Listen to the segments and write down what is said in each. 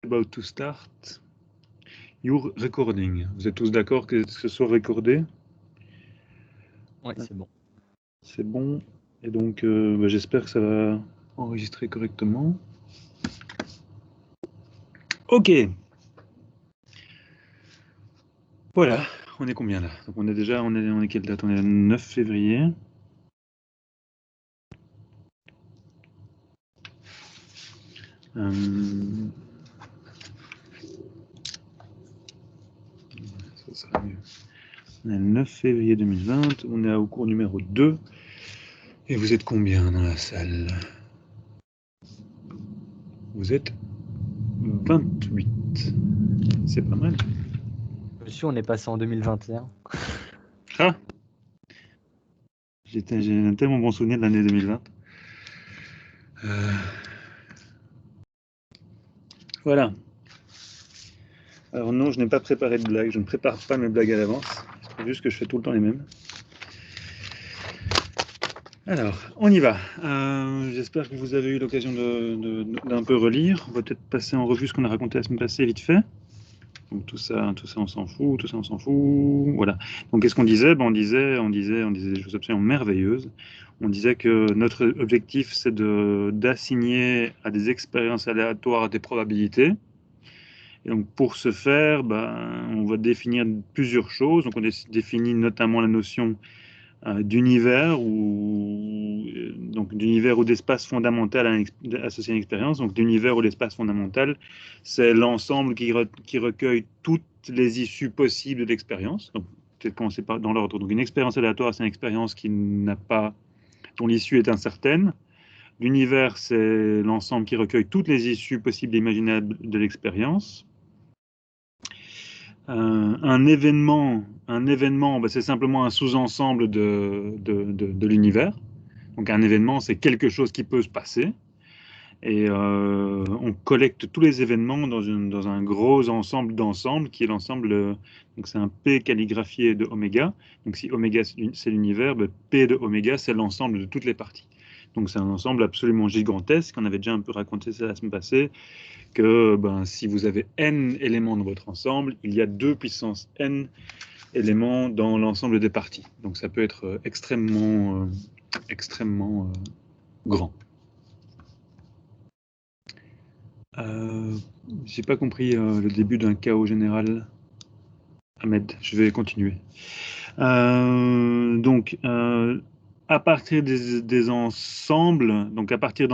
About to start your recording. Vous êtes tous d'accord que ce soit recordé? Oui, c'est bon. C'est bon. Et donc, j'espère que ça va enregistrer correctement. Ok. Voilà. On est combien là? Donc on est déjà, on est quelle date? On est le 9 février. Ça sera mieux. On est le 9 février 2020. On est au cours numéro 2. Et vous êtes combien dans la salle? Vous êtes 28. C'est pas mal. Monsieur, on est passé en 2021. Ah! J'ai un tellement bon souvenir de l'année 2020. Voilà. Alors non, je n'ai pas préparé de blagues. Je ne prépare pas mes blagues à l'avance. C'est juste que je fais tout le temps les mêmes. Alors, on y va. J'espère que vous avez eu l'occasion d'un peu relire. On va peut-être passer en revue ce qu'on a raconté la semaine passée vite fait. Donc tout ça, on s'en fout, tout ça, on s'en fout. Voilà. Donc qu'est-ce qu'on disait? On disait des choses absolument merveilleuses. On disait que notre objectif, c'est d'assigner à des expériences aléatoires des probabilités. Et donc pour ce faire, on va définir plusieurs choses. Donc on définit notamment la notion d'univers ou d'espace fondamental associé à une expérience. Donc d'univers ou l'espace fondamental, c'est l'ensemble qui recueille toutes les issues possibles de l'expérience. Donc peut-être commencer dans l'ordre. Donc une expérience aléatoire, c'est une expérience dont l'issue est incertaine. L'univers, c'est l'ensemble qui recueille toutes les issues possibles et imaginables de l'expérience. Un événement, c'est simplement un sous-ensemble de l'univers. Donc un événement, c'est quelque chose qui peut se passer. Et on collecte tous les événements dans un gros ensemble d'ensembles qui est l'ensemble. Donc c'est un P calligraphié de oméga. Donc si oméga c'est l'univers, P de oméga c'est l'ensemble de toutes les parties. Donc c'est un ensemble absolument gigantesque. On avait déjà un peu raconté ça la semaine passée, que si vous avez n éléments dans votre ensemble, il y a 2 puissance n éléments dans l'ensemble des parties. Donc ça peut être extrêmement grand. J'ai pas compris le début d'un chaos général. Ahmed, je vais continuer. Donc, à partir des ensembles, donc à partir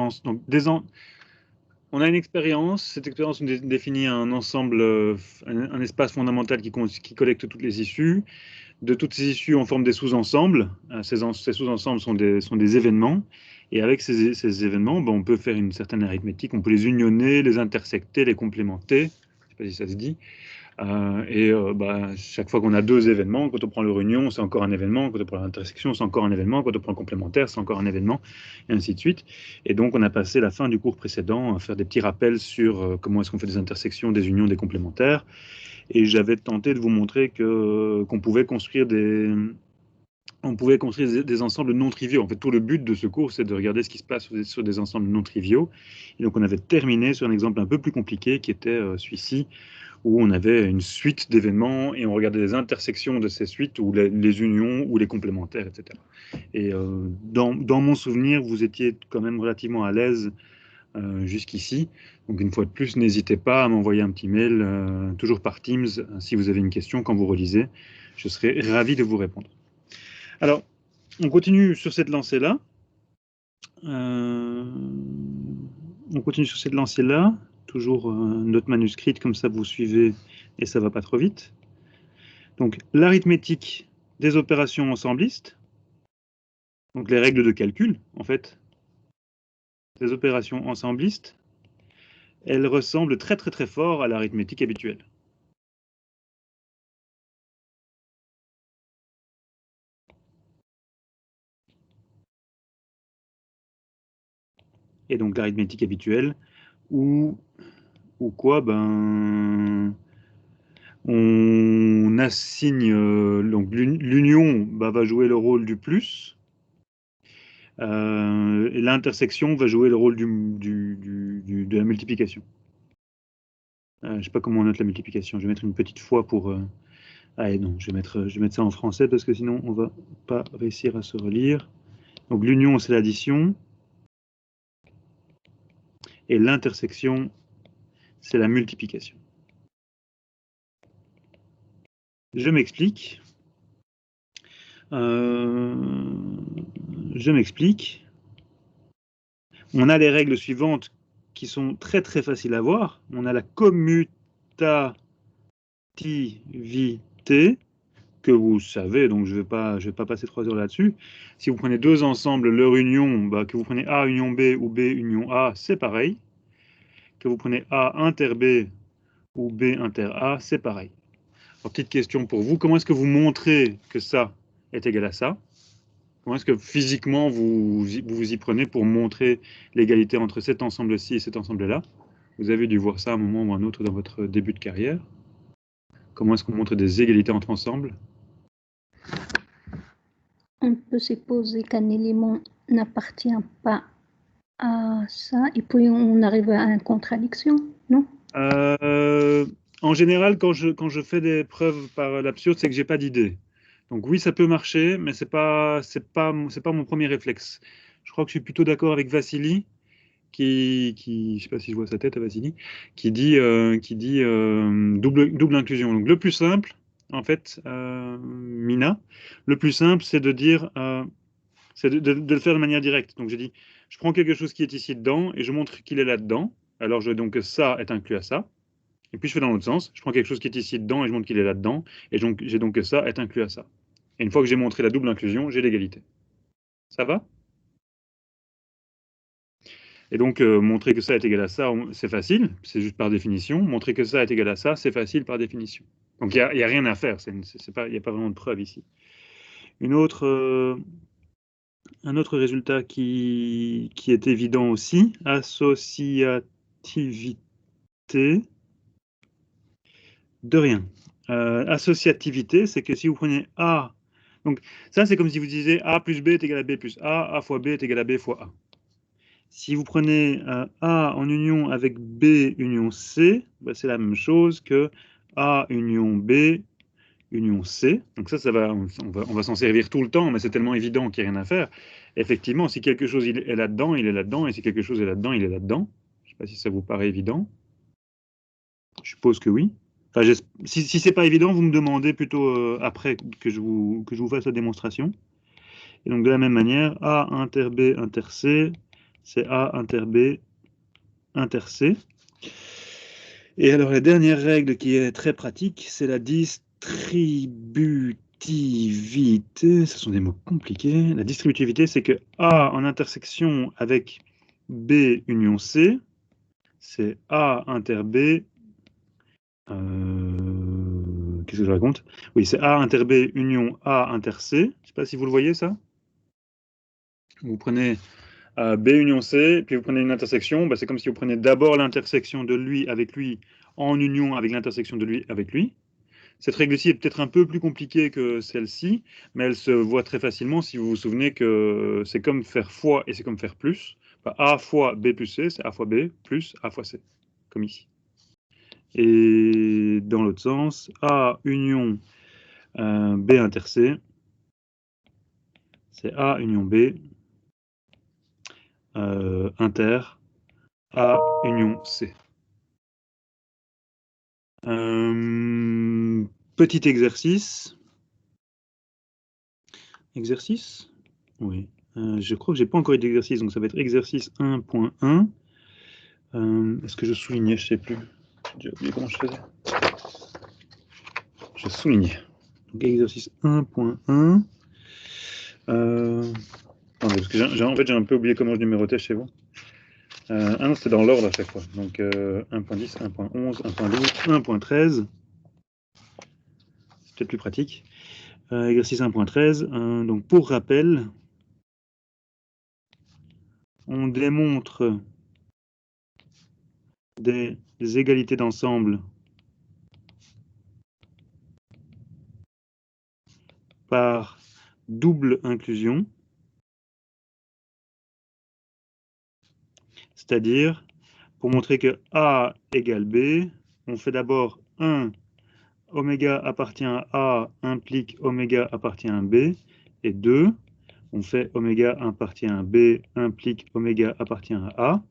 on a une expérience. Cette expérience définit un ensemble, un espace fondamental qui collecte toutes les issues. De toutes ces issues, on forme des sous-ensembles. Ces sous-ensembles sont des événements. Et avec ces événements, on peut faire une certaine arithmétique. On peut les unionner, les intersecter, les complémenter. Je ne sais pas si ça se dit. Chaque fois qu'on a 2 événements, quand on prend leur union, c'est encore un événement. Quand on prend l'intersection, c'est encore un événement. Quand on prend le complémentaire, c'est encore un événement, et ainsi de suite. Et donc, on a passé la fin du cours précédent à faire des petits rappels sur comment est-ce qu'on fait des intersections, des unions, des complémentaires. Et j'avais tenté de vous montrer qu'on pouvait construire des ensembles non triviaux. En fait, tout le but de ce cours, c'est de regarder ce qui se passe sur des ensembles non triviaux. Et donc, on avait terminé sur un exemple un peu plus compliqué qui était celui-ci, où on avait une suite d'événements et on regardait les intersections de ces suites, ou les unions, ou les complémentaires, etc. Et dans mon souvenir, vous étiez quand même relativement à l'aise jusqu'ici. Donc une fois de plus, n'hésitez pas à m'envoyer un petit mail, toujours par Teams, si vous avez une question quand vous relisez. Je serai ravi de vous répondre. Alors, on continue sur cette lancée-là. Toujours note manuscrite, comme ça vous suivez et ça va pas trop vite. Donc l'arithmétique des opérations ensemblistes, donc les règles de calcul, en fait, des opérations ensemblistes, elles ressemblent très très très fort à l'arithmétique habituelle. Et donc l'arithmétique habituelle, ou quoi, on assigne, donc l'union va jouer le rôle du plus, et l'intersection va jouer le rôle de la multiplication. Je ne sais pas comment on note la multiplication. Je vais mettre une petite fois pour... Allez, non, je vais mettre ça en français parce que sinon, on ne va pas réussir à se relire. Donc, l'union, c'est l'addition. Et l'intersection, c'est la multiplication. Je m'explique. Je m'explique. On a les règles suivantes qui sont très très faciles à voir. On a la commutativité, que vous savez, donc je vais pas passer 3 heures là-dessus. Si vous prenez deux ensembles, leur union, bah, que vous prenez A union B ou B union A, c'est pareil. Que vous prenez A inter B ou B inter A, c'est pareil. Alors, petite question pour vous, comment est-ce que vous montrez que ça est égal à ça? Comment est-ce que physiquement vous y prenez pour montrer l'égalité entre cet ensemble-ci et cet ensemble-là? Vous avez dû voir ça à un moment ou un autre dans votre début de carrière. Comment est-ce qu'on montre des égalités entre ensembles? On peut supposer qu'un élément n'appartient pas à ça, et puis on arrive à une contradiction, non? En général, quand je fais des preuves par l'absurde, c'est que j'ai pas d'idée. Donc oui, ça peut marcher, mais c'est pas mon premier réflexe. Je crois que je suis plutôt d'accord avec Vassili, je sais pas si je vois sa tête à Vassili, qui dit double inclusion. Donc le plus simple, en fait, Mina, le plus simple, c'est de dire, c'est de le faire de manière directe. Donc j'ai dit, je prends quelque chose qui est ici dedans et je montre qu'il est là-dedans. Alors je donc que ça est inclus à ça. Et puis je fais dans l'autre sens, je prends quelque chose qui est ici dedans et je montre qu'il est là-dedans. Et donc j'ai donc que ça est inclus à ça. Et une fois que j'ai montré la double inclusion, j'ai l'égalité. Ça va? Et donc, montrer que ça est égal à ça, c'est facile, c'est juste par définition. Montrer que ça est égal à ça, c'est facile par définition. Donc, il n'y a rien à faire, il n'y a pas vraiment de preuve ici. Un autre résultat qui est évident aussi, associativité de rien. Associativité, c'est que si vous prenez A, donc ça c'est comme si vous disiez A plus B est égal à B plus A, A fois B est égal à B fois A. Si vous prenez A en union avec B union C, bah, c'est la même chose que A union B union C. Donc ça on va s'en servir tout le temps, mais c'est tellement évident qu'il n'y a rien à faire. Effectivement, si quelque chose est là-dedans, il est là-dedans, et si quelque chose est là-dedans, il est là-dedans. Je ne sais pas si ça vous paraît évident. Je suppose que oui. Enfin, si c'est pas évident, vous me demandez plutôt après que je vous fasse la démonstration. Et donc de la même manière, A inter B inter C, c'est A inter B inter C. Et alors la dernière règle qui est très pratique, c'est la distributivité. Ce sont des mots compliqués. La distributivité, c'est que A en intersection avec B union C, c'est A inter B. Qu'est-ce que je raconte? Oui, c'est A inter B union A inter C. Je ne sais pas si vous le voyez ça. Vous prenez B union C, puis vous prenez une intersection. Bah, c'est comme si vous prenez d'abord l'intersection de lui avec lui en union avec l'intersection de lui avec lui. Cette règle-ci est peut-être un peu plus compliquée que celle-ci, mais elle se voit très facilement si vous vous souvenez que c'est comme faire fois et c'est comme faire plus. Bah, A fois B plus C, c'est A fois B plus A fois C, comme ici. Et dans l'autre sens, A union B inter C, c'est A union B inter A union C. Petit exercice. Exercice? Oui. Je crois que j'ai pas encore eu d'exercice, donc ça va être exercice 1.1. Est-ce que je soulignais? Je sais plus. J'ai oublié comment je faisais. Je soulignais. Donc exercice 1.1. Attendez, parce que en fait j'ai un peu oublié comment je numérotais chez vous. Ah non, c'était dans l'ordre à chaque fois. Donc 1.10, 1.11, 1.12, 1.13. C'est peut-être plus pratique. Exercice 1.13. Donc pour rappel, on démontre des égalités d'ensemble par double inclusion, c'est-à-dire pour montrer que A égale B, on fait d'abord 1, oméga appartient à A implique oméga appartient à B, et 2, on fait oméga appartient à B implique oméga appartient à A,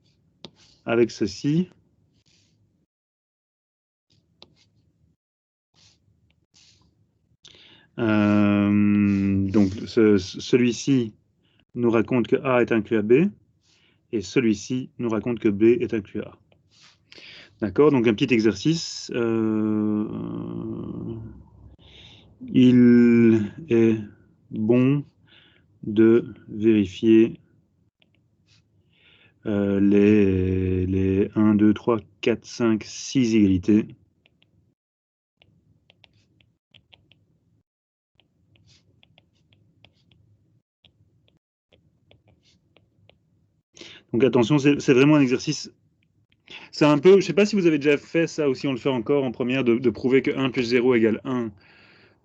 avec ceci. Donc celui-ci nous raconte que A est inclus à B, et celui-ci nous raconte que B est inclus à A. D'accord, donc un petit exercice. Il est bon de vérifier les 1, 2, 3, 4, 5, 6 égalités. Donc attention, c'est vraiment un exercice. C'est un peu, je ne sais pas si vous avez déjà fait ça ou si on le fait encore en première, de prouver que 1 plus 0 égale 1.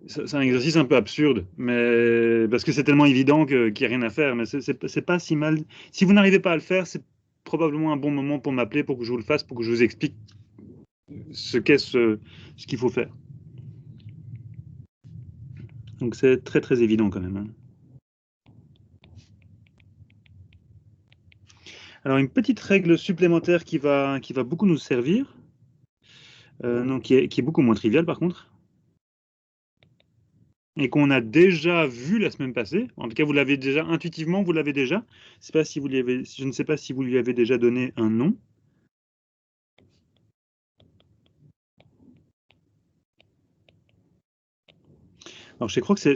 C'est un exercice un peu absurde, mais parce que c'est tellement évident qu'il n'y a rien à faire, mais c'est pas si mal. Si vous n'arrivez pas à le faire, c'est probablement un bon moment pour m'appeler, pour que je vous le fasse, pour que je vous explique ce qu'est ce qu'il faut faire. Donc c'est très très évident quand même. Alors une petite règle supplémentaire qui va beaucoup nous servir, donc qui est beaucoup moins triviale par contre, et qu'on a déjà vu la semaine passée. En tout cas, vous l'avez déjà intuitivement, vous l'avez déjà. Je ne sais pas si vous lui avez déjà donné un nom. Alors je crois que c'est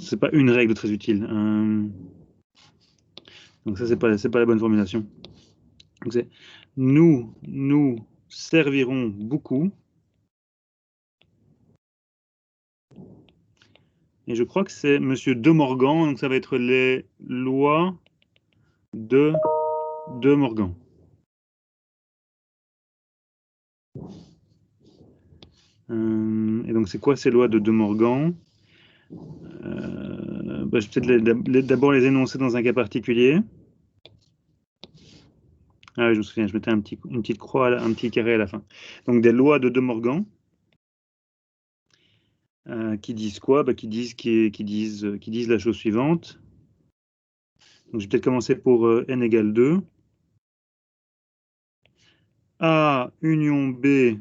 c'est pas une règle très utile. Donc ça c'est pas la bonne formulation. Donc c'est nous servirons beaucoup. Et je crois que c'est Monsieur De Morgan, donc ça va être les lois de Morgan. Et donc c'est quoi ces lois de De Morgan? Je vais peut-être d'abord les énoncer dans un cas particulier. Ah oui, je me souviens, je mettais une petite croix, un petit carré à la fin. Donc des lois de De Morgan. Qui disent quoi? Qui disent la chose suivante. Donc, je vais peut-être commencer pour n égale 2. A union B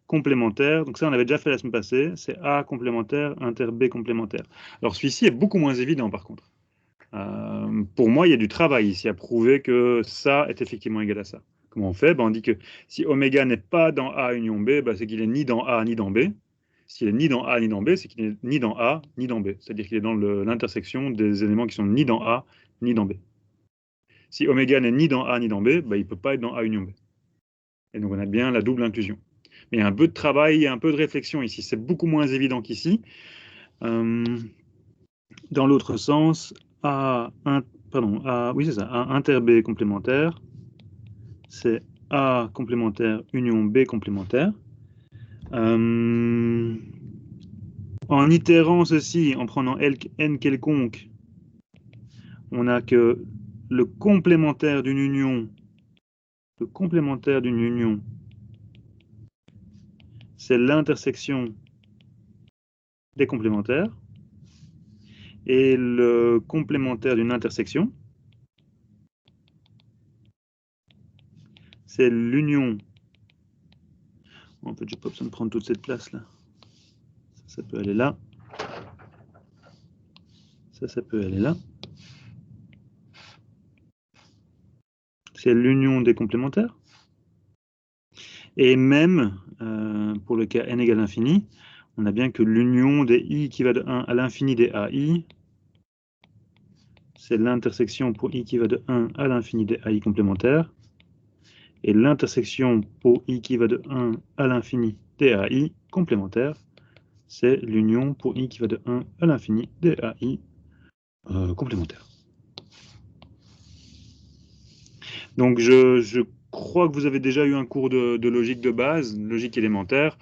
complémentaire. Donc ça, on avait déjà fait la semaine passée. C'est A complémentaire inter B complémentaire. Alors celui-ci est beaucoup moins évident par contre. Pour moi, il y a du travail ici à prouver que ça est effectivement égal à ça. Comment on fait? On dit que si oméga n'est pas dans A union B, c'est qu'il est ni dans A ni dans B. S'il est ni dans A ni dans B, c'est qu'il n'est ni dans A ni dans B. C'est-à-dire qu'il est dans l'intersection des éléments qui sont ni dans A ni dans B. Si oméga n'est ni dans A ni dans B, il ne peut pas être dans A union B. Et donc on a bien la double inclusion. Mais il y a un peu de travail, il y a un peu de réflexion ici. C'est beaucoup moins évident qu'ici. Dans l'autre sens, oui c'est ça, A inter B complémentaire, c'est A complémentaire union B complémentaire. En itérant ceci, en prenant n quelconque, on a que le complémentaire d'une union, c'est l'intersection des complémentaires. Et le complémentaire d'une intersection, c'est l'union. En fait, je n'ai pas besoin de prendre toute cette place-là. Ça peut aller là. Ça peut aller là. C'est l'union des complémentaires. Et même, pour le cas n égale infini, on a bien que l'union des i qui va de 1 à l'infini des ai, c'est l'intersection pour i qui va de 1 à l'infini des ai complémentaires. Et l'intersection pour i qui va de 1 à l'infini des ai complémentaires, c'est l'union pour i qui va de 1 à l'infini des ai complémentaires. Donc je crois que vous avez déjà eu un cours de logique de base, logique élémentaire.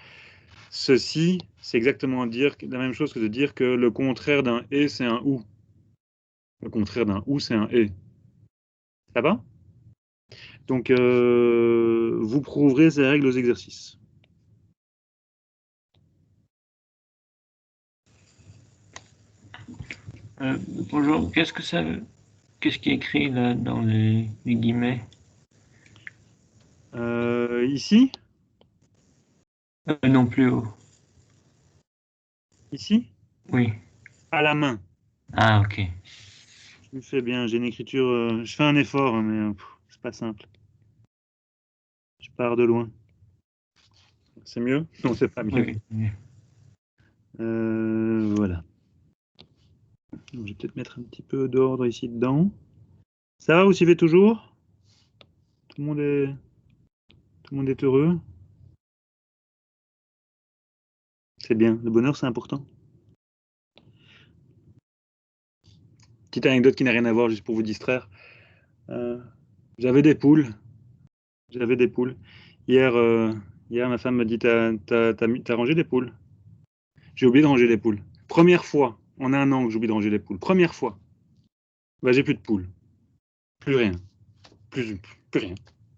Ceci, c'est exactement la même chose que de dire que le contraire d'un et, c'est un ou. Le contraire d'un ou, c'est un et. Ça va? Donc, vous prouverez ces règles aux exercices. Bonjour, qu'est-ce qui est écrit là dans les guillemets? Ici? Non, plus haut. Ici? Oui. À la main. Ah, ok. Je me fais bien, j'ai une écriture... je fais un effort, hein, mais c'est pas simple. Je pars de loin. C'est mieux? Non, c'est pas mieux. Oui. Voilà. Donc, je vais peut-être mettre un petit peu d'ordre ici dedans. Ça va, vous suivez toujours? Tout le monde est heureux? C'est bien, le bonheur c'est important. Petite anecdote qui n'a rien à voir, juste pour vous distraire. J'avais des poules. J'avais des poules. Hier, ma femme me dit, t'as rangé des poules? J'ai oublié de ranger les poules. Première fois en un an que j'ai oublié de ranger les poules. Première fois. Bah, j'ai plus de poules. Plus rien. Plus rien. Plus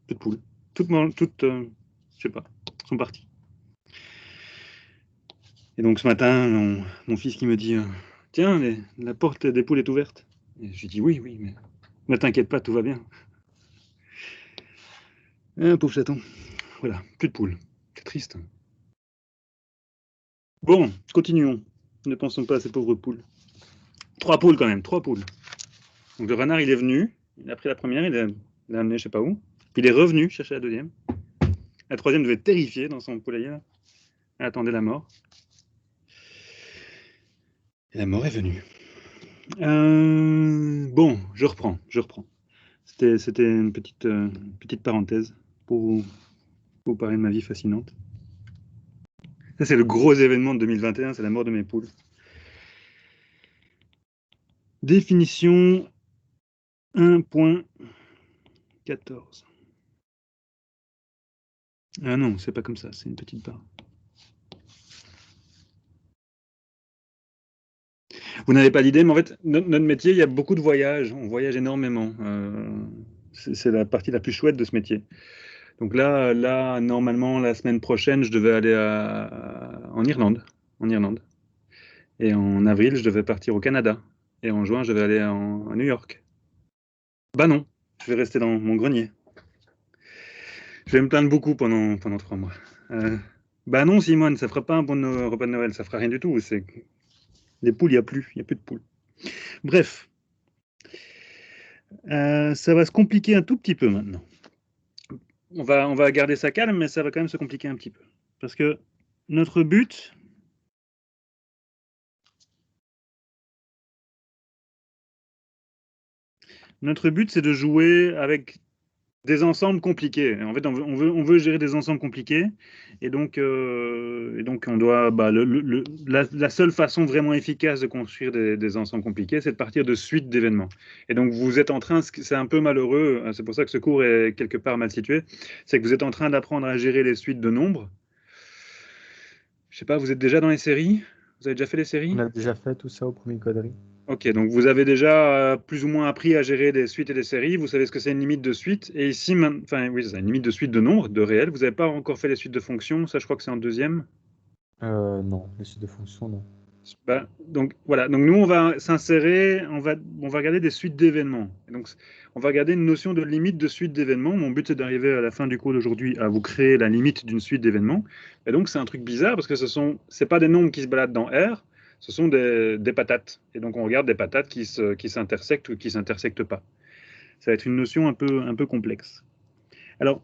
de poules. Toutes, je sais pas, sont parties. Et donc ce matin, mon fils qui me dit, tiens, la porte des poules est ouverte. Et je lui dis, oui, mais ne t'inquiète pas, tout va bien. Pauvre chaton. Voilà, plus de poules. C'est triste. Bon, continuons. Ne pensons pas à ces pauvres poules. 3 poules quand même, 3 poules. Donc le renard, il est venu, il a pris la première, il l'a amenée je sais pas où. Puis il est revenu chercher la deuxième. La troisième devait être terrifiée dans son poulailler. Là. Elle attendait la mort. Et la mort est venue. Bon, je reprends. C'était une petite parenthèse pour vous parler de ma vie fascinante. Ça, c'est le gros événement de 2021, c'est la mort de mes poules. Définition 1.14. Ah non, c'est pas comme ça, c'est une petite barre. Vous n'avez pas l'idée, mais en fait, notre métier, il y a beaucoup de voyages. On voyage énormément. C'est la partie la plus chouette de ce métier. Donc là, normalement, la semaine prochaine, je devais aller en Irlande. Et en avril, je devais partir au Canada. Et en juin, je devais aller à New York. Bah non, je vais rester dans mon grenier. Je vais me plaindre beaucoup pendant 3 mois. Bah non, Simone, ça fera pas un bon repas de Noël, ça fera rien du tout. Les poules, il n'y a plus de poules. Bref, ça va se compliquer un tout petit peu maintenant. On va garder ça calme, mais ça va quand même se compliquer un petit peu. Parce que notre but, c'est de jouer avec des ensembles compliqués. En fait, on veut gérer des ensembles compliqués. Et donc on doit. Bah, la seule façon vraiment efficace de construire des ensembles compliqués, c'est de partir de suites d'événements. Et donc, vous êtes en train, c'est un peu malheureux, c'est pour ça que ce cours est quelque part mal situé, c'est que vous êtes en train d'apprendre à gérer les suites de nombres. Je sais pas, vous êtes déjà dans les séries? Vous avez déjà fait les séries? On a déjà fait tout ça au premier quadri. Ok, donc vous avez déjà plus ou moins appris à gérer des suites et des séries. Vous savez ce que c'est une limite de suite. Et ici, enfin oui, c'est ça, une limite de suite de nombres, de réels. Vous n'avez pas encore fait les suites de fonctions. Ça, je crois que c'est en deuxième. Non, les suites de fonctions, non. Bah, donc voilà. Donc nous, on va s'insérer. On va regarder des suites d'événements. Donc on va regarder une notion de limite de suite d'événements. Mon but, c'est d'arriver à la fin du cours d'aujourd'hui à vous créer la limite d'une suite d'événements. Et donc c'est un truc bizarre parce que c'est pas des nombres qui se baladent dans R. Ce sont des patates. Et donc, on regarde des patates qui s'intersectent ou qui ne s'intersectent pas. Ça va être une notion un peu complexe. Alors,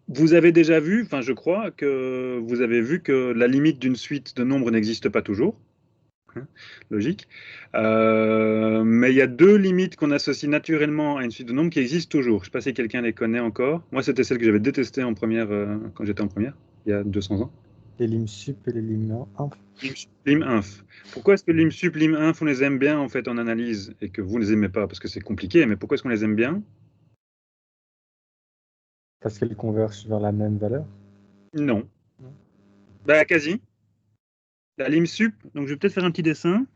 vous avez déjà vu, enfin je crois, que vous avez vu que la limite d'une suite de nombres n'existe pas toujours. Logique. Mais il y a 2 limites qu'on associe naturellement à une suite de nombres qui existent toujours. Je ne sais pas si quelqu'un les connaît encore. Moi, c'était celle que j'avais détestée en première, quand j'étais en première, il y a 200 ans. Les lim sup et les lim inf. Lim inf. Pourquoi est-ce que lim sup, lim inf, on les aime bien en fait en analyse et que vous ne les aimez pas? Parce que c'est compliqué, mais pourquoi est-ce qu'on les aime bien? Parce qu'elles convergent vers la même valeur. Non. Bah quasi. La lim sup, donc je vais peut-être faire un petit dessin.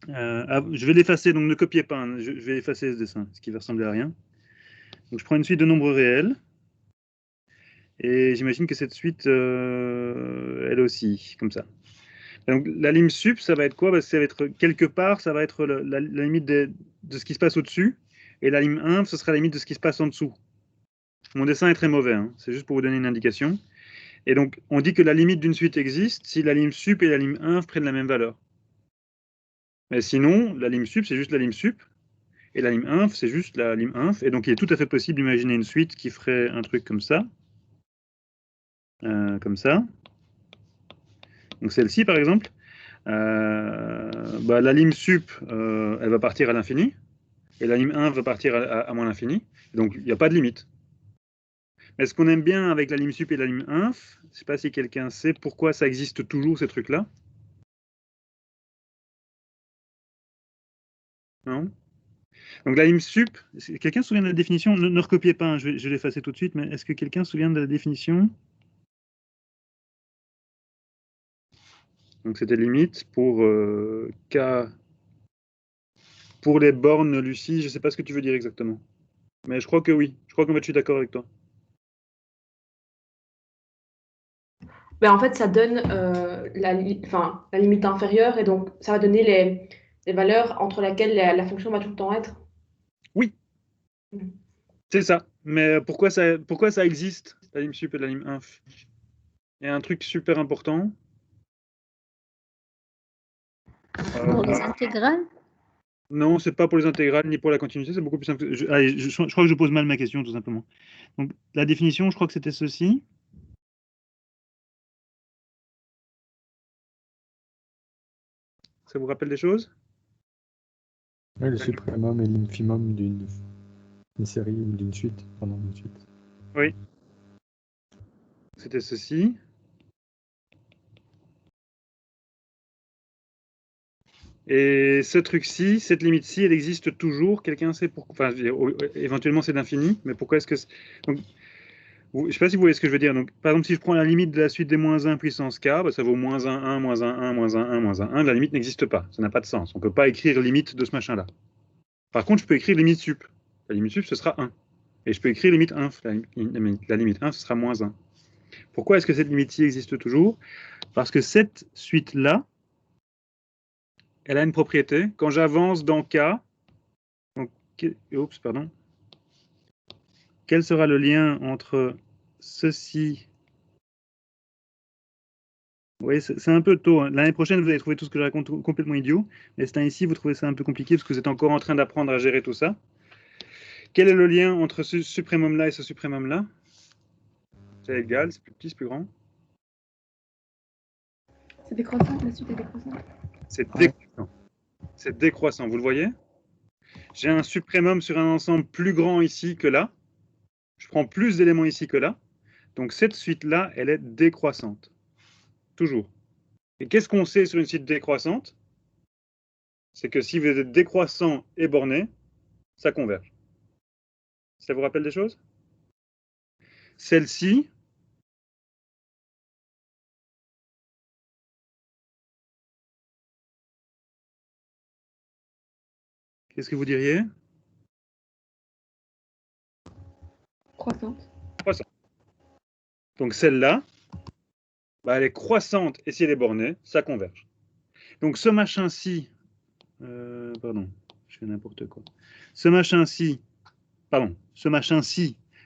Je vais l'effacer, donc ne copiez pas, hein, je vais effacer ce dessin, ce qui va ressembler à rien. Donc je prends une suite de nombres réels, et j'imagine que cette suite, elle aussi, comme ça. Donc la lim sup, ça va être quoi? Ça va être quelque part, ça va être la limite de ce qui se passe au-dessus, et la lim inf, ce sera la limite de ce qui se passe en dessous. Mon dessin est très mauvais, hein, c'est juste pour vous donner une indication. Et donc on dit que la limite d'une suite existe si la lim sup et la lim inf prennent la même valeur. Mais sinon, la lim sup, c'est juste la lim sup, et la lim inf, c'est juste la lim inf. Et donc, il est tout à fait possible d'imaginer une suite qui ferait un truc comme ça. Comme ça. Donc, celle-ci, par exemple. La lim sup, elle va partir à l'infini. Et la lim inf va partir à moins l'infini. Donc, il n'y a pas de limite. Mais ce qu'on aime bien avec la lim sup et la lim inf, je ne sais pas si quelqu'un sait pourquoi ça existe toujours, ces trucs-là. Non? Donc la lim sup, quelqu'un se souvient de la définition? Ne recopiez pas, hein, je vais l'effacer tout de suite, mais est-ce que quelqu'un se souvient de la définition? Donc c'était limite pour K, pour les bornes Lucie, je ne sais pas ce que tu veux dire exactement. Mais je crois que oui, je crois qu'en fait je suis d'accord avec toi. Ben, en fait, ça donne la limite inférieure et donc ça va donner les valeurs entre lesquelles la fonction va tout le temps être. Oui, c'est ça. Mais pourquoi ça existe, la lim sup et la lim inf? Il y a un truc super important. Pour les intégrales? Non, c'est pas pour les intégrales ni pour la continuité, c'est beaucoup plus simple. Je crois que je pose mal ma question, tout simplement. Donc, la définition, je crois que c'était ceci. Ça vous rappelle des choses? Oui, le suprêmum et l'infimum d'une série ou d'une suite. Pardon, d'une suite. Oui. C'était ceci. Et ce truc-ci, cette limite-ci, elle existe toujours. Quelqu'un sait pourquoi? Enfin, éventuellement, c'est d'infini, mais pourquoi est-ce que... Donc, je ne sais pas si vous voyez ce que je veux dire. Donc, par exemple, si je prends la limite de la suite des moins 1 puissance k, ça vaut moins 1, 1, moins 1, 1, moins 1, 1, moins 1, 1. La limite n'existe pas. Ça n'a pas de sens. On ne peut pas écrire limite de ce machin-là. Par contre, je peux écrire limite sup. La limite sup, ce sera 1. Et je peux écrire limite inf. La limite inf, ce sera moins 1. Pourquoi est-ce que cette limite-ci existe toujours? Parce que cette suite-là, elle a une propriété. Quand j'avance dans K, donc, oups, pardon, quel sera le lien entre ceci? Oui, c'est un peu tôt, hein. L'année prochaine, vous allez trouver tout ce que je raconte complètement idiot. Mais c'est ici, vous trouvez ça un peu compliqué parce que vous êtes encore en train d'apprendre à gérer tout ça. Quel est le lien entre ce suprémum-là et ce suprémum-là? C'est égal, c'est plus petit, c'est plus grand. C'est décroissant, la suite est décroissante. C'est décroissant. C'est décroissant, vous le voyez? J'ai un suprémum sur un ensemble plus grand ici que là. Je prends plus d'éléments ici que là. Donc cette suite-là, elle est décroissante. Toujours. Et qu'est-ce qu'on sait sur une suite décroissante? C'est que si vous êtes décroissant et borné, ça converge. Ça vous rappelle des choses? Celle-ci, qu'est-ce que vous diriez? Croissante. Croissante. Donc celle-là, elle est croissante et si elle est bornée, ça converge. Donc ce machin-ci, pardon, je fais n'importe quoi. Ce machin-ci,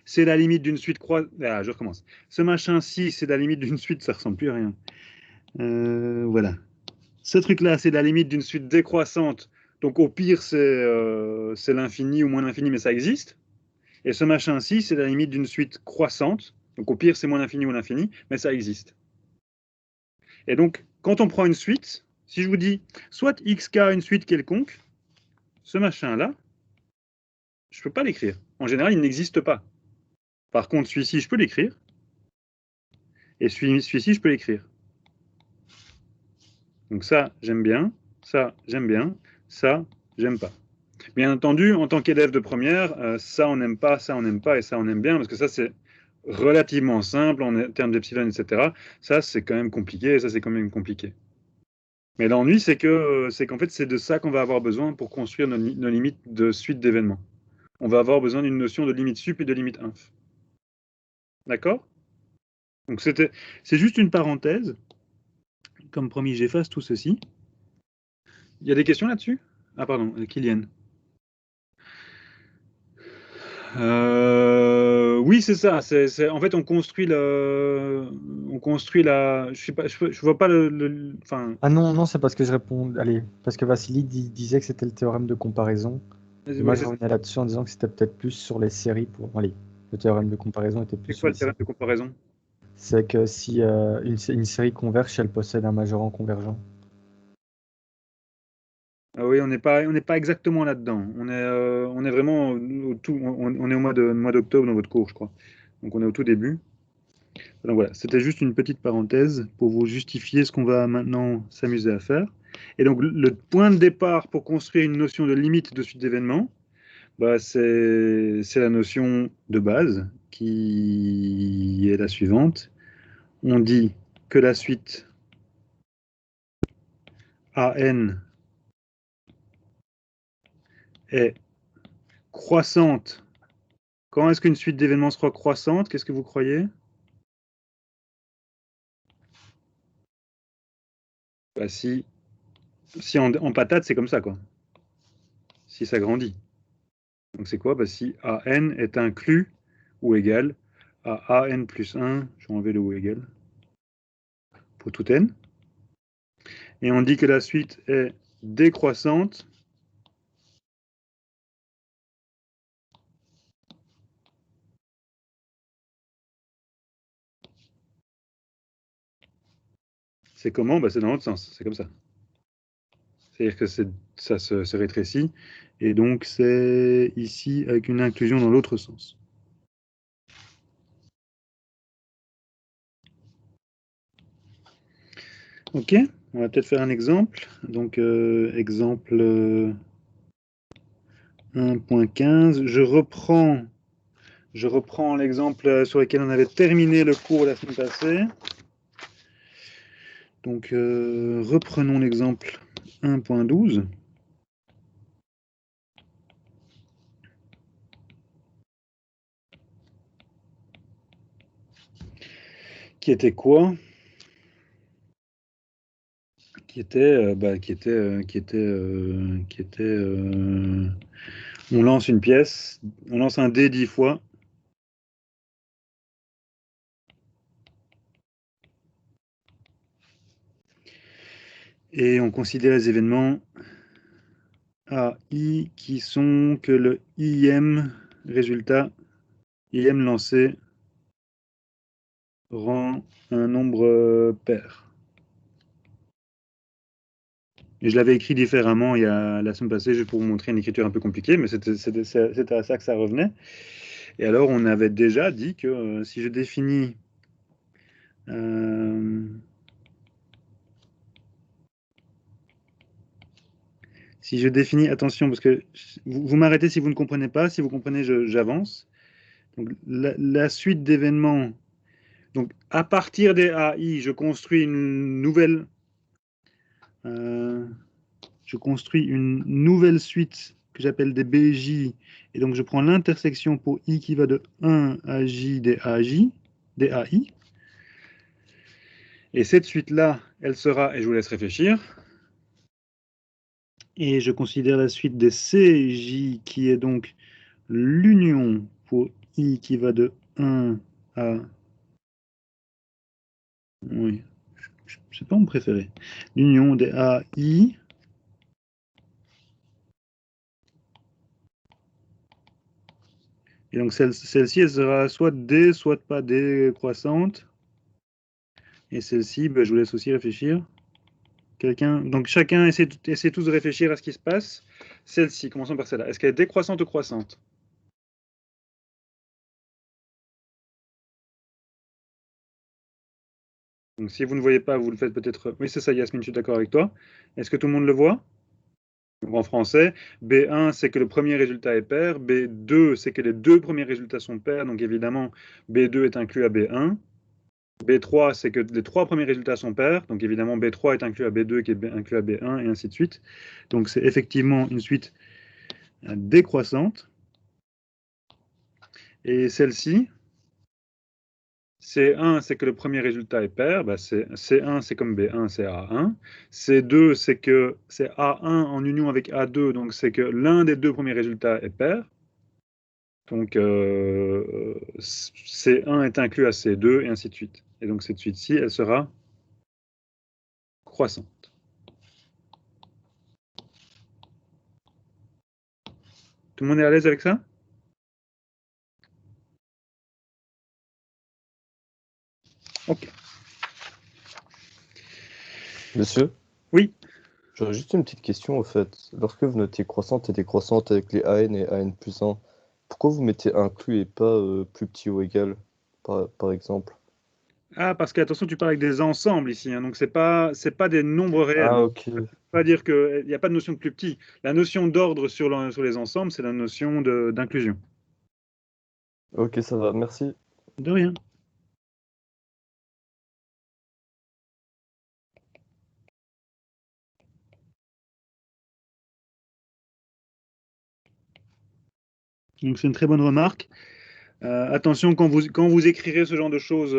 c'est la limite d'une suite croissante. Ah, je recommence. Ce machin-ci, c'est la limite d'une suite, ça ressemble plus à rien. Voilà. Ce truc-là, c'est la limite d'une suite décroissante. Donc au pire, c'est l'infini ou moins l'infini, mais ça existe. Et ce machin-ci, c'est la limite d'une suite croissante. Donc au pire, c'est moins l'infini ou l'infini, mais ça existe. Et donc, quand on prend une suite, si je vous dis soit xk une suite quelconque, ce machin-là, je ne peux pas l'écrire. En général, il n'existe pas. Par contre, celui-ci, je peux l'écrire. Et celui-ci, je peux l'écrire. Donc ça, j'aime bien. Ça, j'aime bien. Ça, j'aime pas. Bien entendu, en tant qu'élève de première, ça, on n'aime pas, ça, on n'aime pas, et ça, on aime bien, parce que ça, c'est relativement simple en termes d'epsilon, etc. Ça, c'est quand même compliqué, et ça, c'est quand même compliqué. Mais l'ennui, c'est qu'en fait, c'est de ça qu'on va avoir besoin pour construire nos limites de suite d'événements. On va avoir besoin d'une notion de limite sup et de limite inf. D'accord? Donc c'est juste une parenthèse. Comme promis, j'efface tout ceci. Il y a des questions là-dessus? Ah pardon, Kylian. Oui, c'est ça. En fait, on construit la. Je sais pas, je vois pas enfin. Ah non, non, c'est parce que je réponds. Allez, parce que Vassili disait que c'était le théorème de comparaison. Et moi, Ouais, je revenais là-dessus en disant que c'était peut-être plus sur les séries pour. Allez, le théorème de comparaison était plus c'est sur quoi les le théorème séries. de comparaison? C'est que si une série converge, elle possède un majorant convergent. Ah oui, on n'est pas exactement là-dedans. On est vraiment on est au mois d'octobre dans votre cours, je crois. Donc on est au tout début. Donc voilà, c'était juste une petite parenthèse pour vous justifier ce qu'on va maintenant s'amuser à faire. Et donc le point de départ pour construire une notion de limite de suite d'événements, bah, c'est la notion de base qui est la suivante. On dit que la suite AN est croissante. Quand est-ce qu'une suite d'événements sera croissante? Qu'est-ce que vous croyez? Bah, si en patate, c'est comme ça, quoi. Si ça grandit. Donc c'est quoi? Bah, si AN est inclus ou égal à AN plus 1, je vais enlever le ou égal, pour tout N. Et on dit que la suite est décroissante c'est comment? Bah, c'est dans l'autre sens, c'est comme ça. C'est-à-dire que ça se rétrécit, et donc c'est ici avec une inclusion dans l'autre sens. Ok, on va peut-être faire un exemple. Donc exemple 1.15, je reprends l'exemple sur lequel on avait terminé le cours la semaine passée. Donc reprenons l'exemple 1.12. Qui était quoi? Qui était, on lance une pièce, on lance un dé 10 fois. Et on considère les événements AI qui sont que le IM résultat, IM lancé, rend un nombre pair. Et je l'avais écrit différemment la semaine passée, juste pour vous montrer une écriture un peu compliquée, mais c'était à ça que ça revenait. Et alors, on avait déjà dit que si je définis attention, parce que vous m'arrêtez si vous ne comprenez pas, si vous comprenez, j'avance. Donc, la suite d'événements, donc à partir des AI, je construis une nouvelle suite que j'appelle des BJ, et donc je prends l'intersection pour I qui va de 1 à J des AI, et cette suite-là, elle sera, et je vous laisse réfléchir, et je considère la suite des CJ qui est donc l'union pour I qui va de 1 à... Oui, c'est pas mon préféré. L'union des AI. Et donc celle-ci, elle sera soit D, soit pas décroissante. Et celle-ci, ben, je vous laisse aussi réfléchir. Donc chacun essaie tous de réfléchir à ce qui se passe. Celle-ci, commençons par celle-là. Est-ce qu'elle est décroissante ou croissante? Donc si vous ne voyez pas, vous le faites peut-être... Oui, c'est ça, Yasmine, je suis d'accord avec toi. Est-ce que tout le monde le voit? Donc, en français, B1, c'est que le premier résultat est pair. B2, c'est que les deux premiers résultats sont pairs. Donc évidemment, B2 est inclus à B1. B3, c'est que les 3 premiers résultats sont pairs. Donc évidemment, B3 est inclus à B2, qui est inclus à B1, et ainsi de suite. Donc c'est effectivement une suite décroissante. Et celle-ci, C1, c'est que le premier résultat est pair. Bah, C1, c'est comme B1, c'est A1. C2, c'est que c'est A1 en union avec A2, donc c'est que l'un des 2 premiers résultats est pair. Donc C1 est inclus à C2, et ainsi de suite. Et donc cette suite-ci, elle sera croissante. Tout le monde est à l'aise avec ça? Ok. Monsieur, Oui. j'aurais juste une petite question au fait. Lorsque vous notez croissante et décroissante avec les AN et AN plus 1, pourquoi vous mettez inclus et pas plus petit ou égal, par exemple? Ah, parce qu'attention, tu parles avec des ensembles ici, hein, donc c'est pas des nombres réels. Ah, Donc, ok. ça ne veut pas dire qu'il n'y a pas de notion de plus petit. La notion d'ordre sur les ensembles, c'est la notion d'inclusion. Ok, ça va, merci. De rien. Donc c'est une très bonne remarque. Attention, quand vous écrirez ce genre de choses,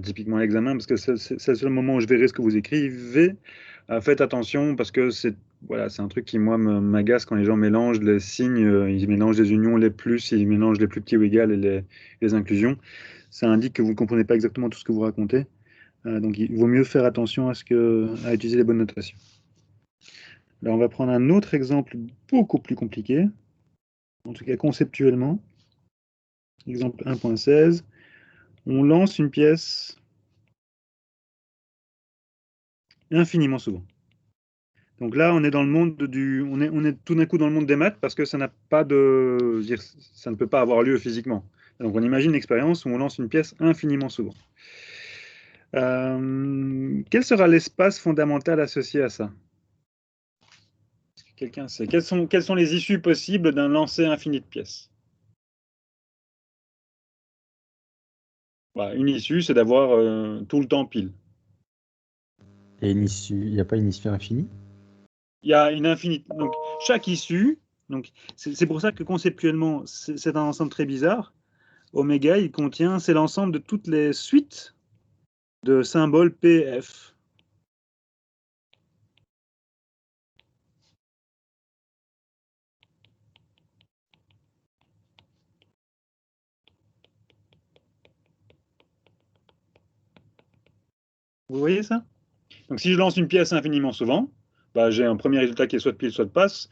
typiquement à l'examen, parce que c'est le seul moment où je verrai ce que vous écrivez, faites attention parce que c'est un truc qui, moi, m'agace quand les gens mélangent les signes, ils mélangent les unions, les plus, ils mélangent les plus petits ou égales et les inclusions. Ça indique que vous ne comprenez pas exactement tout ce que vous racontez. Donc il vaut mieux faire attention à utiliser les bonnes notations. Là, on va prendre un autre exemple beaucoup plus compliqué, en tout cas conceptuellement. Exemple 1.16. On lance une pièce infiniment souvent. Donc là, on est dans le monde on est tout d'un coup dans le monde des maths parce que ça n'a pas de, je veux dire, ça ne peut pas avoir lieu physiquement. Donc on imagine une expérience où on lance une pièce infiniment souvent. Quel sera l'espace fondamental associé à ça? Est-ce que quelqu'un sait? Quelles sont les issues possibles d'un lancer infini de pièces? Une issue, c'est d'avoir tout le temps pile. Et une issue, il n'y a pas une issue infinie? Il y a une infinité. Donc, chaque issue, c'est pour ça que conceptuellement, c'est un ensemble très bizarre. Oméga, c'est l'ensemble de toutes les suites de symboles PF. Vous voyez ça? Donc, si je lance une pièce infiniment souvent, j'ai un premier résultat qui est soit de pile, soit de face,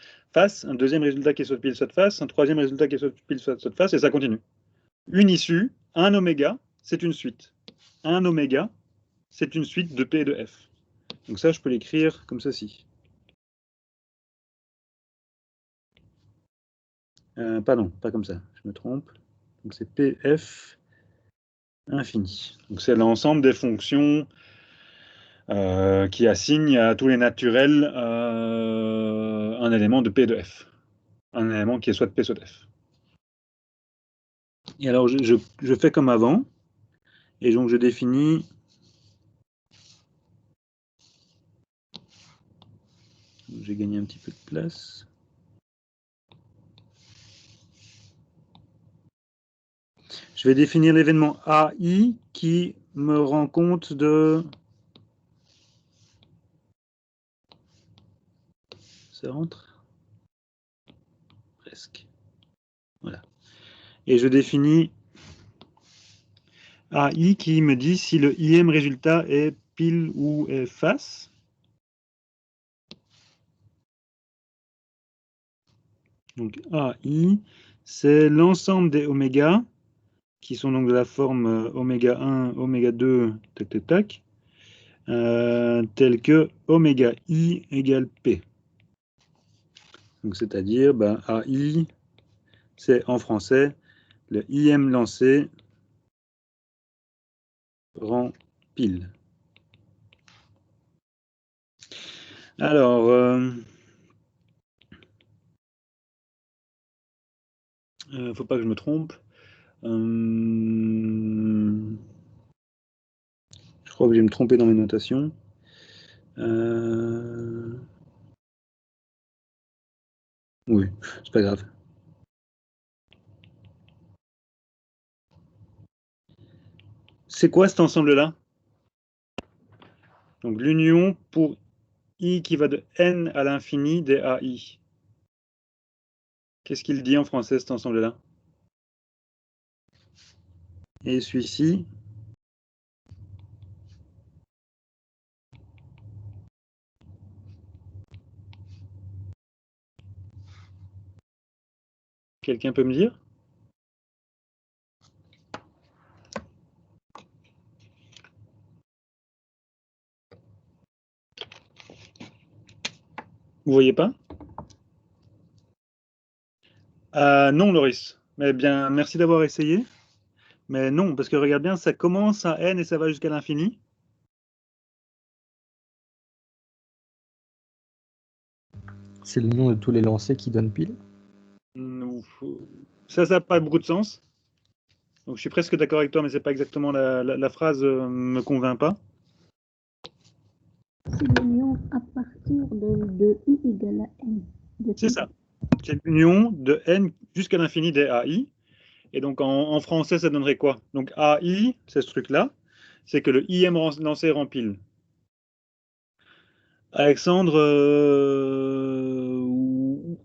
un deuxième résultat qui est soit de pile, soit de face, un troisième résultat qui est soit de pile, soit de face, et ça continue. Une issue, un oméga, c'est une suite. Un oméga, c'est une suite de P et de F. Donc ça, je peux l'écrire comme ceci. Pardon, pas comme ça, je me trompe. Donc c'est PF infini. Donc c'est l'ensemble des fonctions qui assignent à tous les naturels un élément de P et de F. Un élément qui est soit de P, soit de F. Et alors je fais comme avant, et donc je définis j'ai gagné un petit peu de place. Je vais définir l'événement AI qui me rend compte de... Ça rentre? Presque. Voilà. Et je définis AI qui me dit si le IM résultat est pile ou est face. Donc AI, c'est l'ensemble des oméga, qui sont donc de la forme oméga 1, oméga 2, tac, tac, tac, tel que oméga I égale P. Donc c'est-à-dire, AI, c'est en français, le IM lancé rend pile. Alors, faut pas que je me trompe. crois que je vais me tromper dans mes notations. Oui, c'est pas grave. C'est quoi cet ensemble-là? Donc l'union pour i qui va de n à l'infini des AI. Qu'est-ce qu'il dit en français cet ensemble-là? Et celui-ci? Quelqu'un peut me dire? Vous voyez pas? Non, Loris. Mais bien, merci d'avoir essayé. Mais non, parce que regarde bien, ça commence à n et ça va jusqu'à l'infini. C'est le nom de tous les lancers qui donnent pile. Ça n'a pas beaucoup de sens. Donc je suis presque d'accord avec toi, mais c'est pas exactement la phrase me convainc pas. C'est l'union à partir de i égale à n. C'est ça. C'est l'union de n jusqu'à l'infini des AI. Et donc en français, ça donnerait quoi? Donc AI, c'est ce truc-là, c'est que le IM lancé rempile. Alexandre,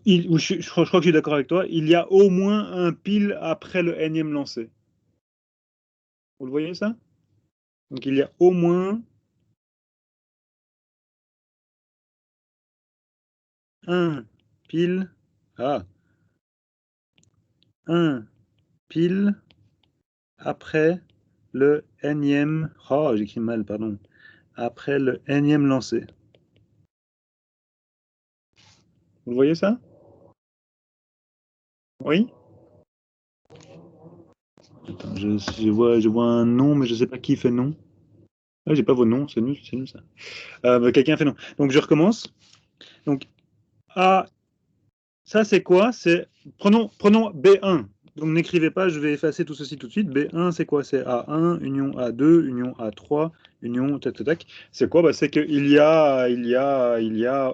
je crois que je suis d'accord avec toi, il y a au moins un pile après le nème lancé. Vous le voyez ça? Donc il y a au moins un pile. Un pile après le nème. Oh, j'écris mal, pardon. Après le nème lancé. Vous le voyez ça? Oui? Attends, je vois un nom, mais je ne sais pas qui fait nom. Ah, j'ai pas vos noms, c'est nul ça. Quelqu'un fait nom. Donc je recommence. Donc A, ça c'est quoi? C'est prenons B1. Donc n'écrivez pas, je vais effacer tout ceci tout de suite. B1 c'est quoi? C'est A1, union A2, union A3, union tac tac tac. C'est quoi? Bah, c'est qu'il y a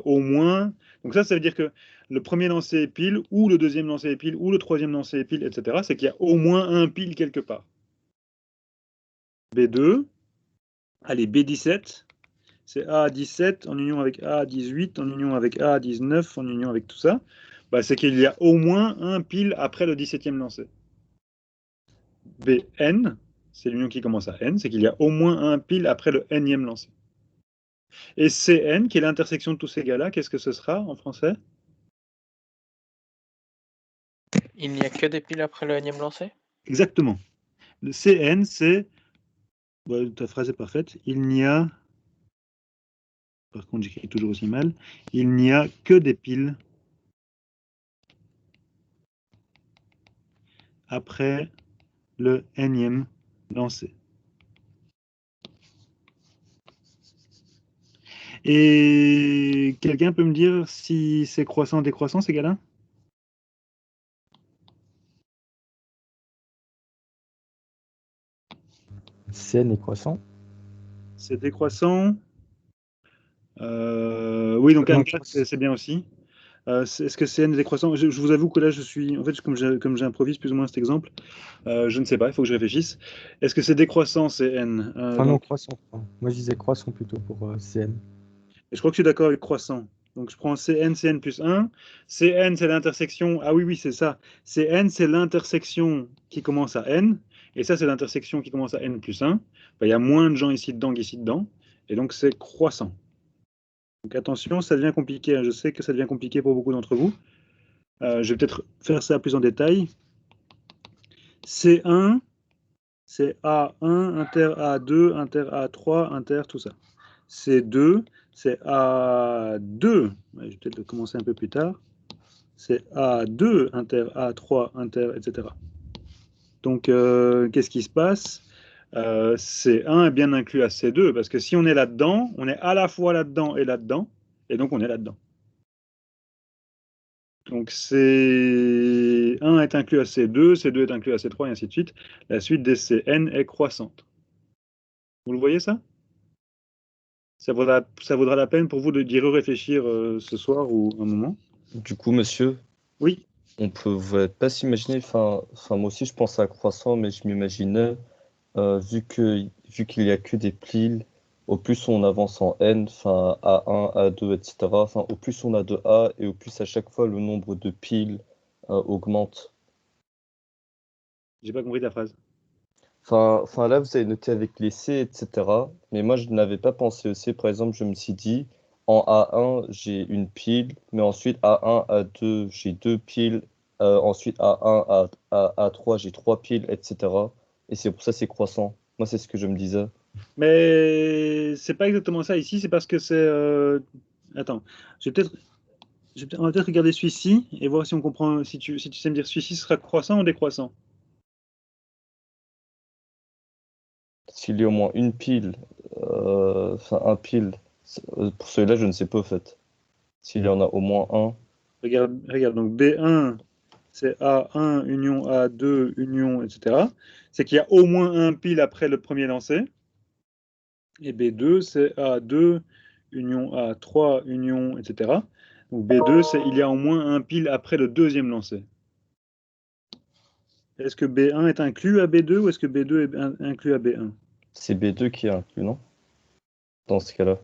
au moins. Donc ça veut dire que le premier lancé est pile, ou le deuxième lancé est pile, ou le troisième lancé est pile, etc. C'est qu'il y a au moins un pile quelque part. B2, allez, B17, c'est A17 en union avec A18, en union avec A19, en union avec tout ça. Bah, c'est qu'il y a au moins un pile après le 17e lancé. Bn, c'est l'union qui commence à n, c'est qu'il y a au moins un pile après le nème lancé. Et Cn, qui est l'intersection de tous ces gars-là, qu'est-ce que ce sera en français? Il n'y a que des piles après le énième lancé? Exactement. Le Cn, c'est... Ouais, ta phrase est parfaite. Il n'y a... Par contre, j'écris toujours aussi mal. Il n'y a que des piles après le nème lancé. Et quelqu'un peut me dire si c'est croissant, décroissant, ces gars-là? Cn est croissant. C'est décroissant. Oui, donc Non, Anka, c'est bien aussi. Est-ce que c'est n décroissant? Je vous avoue que là, je suis... En fait, comme j'improvise plus ou moins cet exemple, je ne sais pas, il faut que je réfléchisse. Est-ce que c'est décroissant, c'est n? Enfin, non, croissant. Moi, je disais croissant plutôt pour Cn. Et je crois que je suis d'accord avec croissant. Donc je prends Cn plus 1. Cn, c'est l'intersection. Ah oui, c'est ça. Cn, c'est l'intersection qui commence à n. Et ça, c'est l'intersection qui commence à n plus 1. Ben, il y a moins de gens ici dedans qu'ici dedans. Et donc c'est croissant. Donc attention, ça devient compliqué. Je sais que ça devient compliqué pour beaucoup d'entre vous. Je vais peut-être faire ça plus en détail. C1, c'est A1, inter A2, inter A3, inter tout ça. C2, c'est A2. Je vais peut-être commencer un peu plus tard. C'est A2, inter A3, inter, etc. Donc, qu'est-ce qui se passe? C1 est bien inclus à C2, parce que si on est là-dedans, on est à la fois là-dedans, et donc on est là-dedans. Donc C1 est inclus à C2, C2 est inclus à C3, et ainsi de suite. La suite des Cn est croissante. Vous le voyez ça? Ça vaudra la peine pour vous d'y réfléchir ce soir ou un moment. Du coup, monsieur, Oui. on peut pas s'imaginer, enfin, moi aussi je pense à croissant, mais je m'imaginais, vu qu'il n'y a que des plis, au plus on avance en n, enfin A1, A2, etc., enfin, au plus on a de A, et au plus à chaque fois le nombre de piles augmente. J'ai pas compris ta phrase. Enfin, là, vous avez noté avec les C, etc. Mais moi, je n'avais pas pensé au C. Par exemple, je me suis dit, en A1, j'ai une pile, mais ensuite A1, A2, j'ai deux piles. Ensuite, A1, A3, j'ai trois piles, etc. Et c'est pour ça que c'est croissant. Moi, c'est ce que je me disais. Mais c'est pas exactement ça ici, c'est parce que c'est. Attends, on va peut-être regarder celui-ci et voir si on comprend. Si tu sais me dire celui-ci sera croissant ou décroissant. S'il y a au moins une pile, enfin un pile, pour celui-là, je ne sais pas, en fait. S'il y en a au moins un. Regarde, donc B1, c'est A1, union A2, union, etc. C'est qu'il y a au moins un pile après le premier lancé. Et B2, c'est A2, union A3, union, etc. Donc B2, c'est il y a au moins un pile après le deuxième lancé. Est-ce que B1 est inclus à B2 ou est-ce que B2 est inclus à B1? C'est B2 qui est inclus, non? Dans ce cas-là.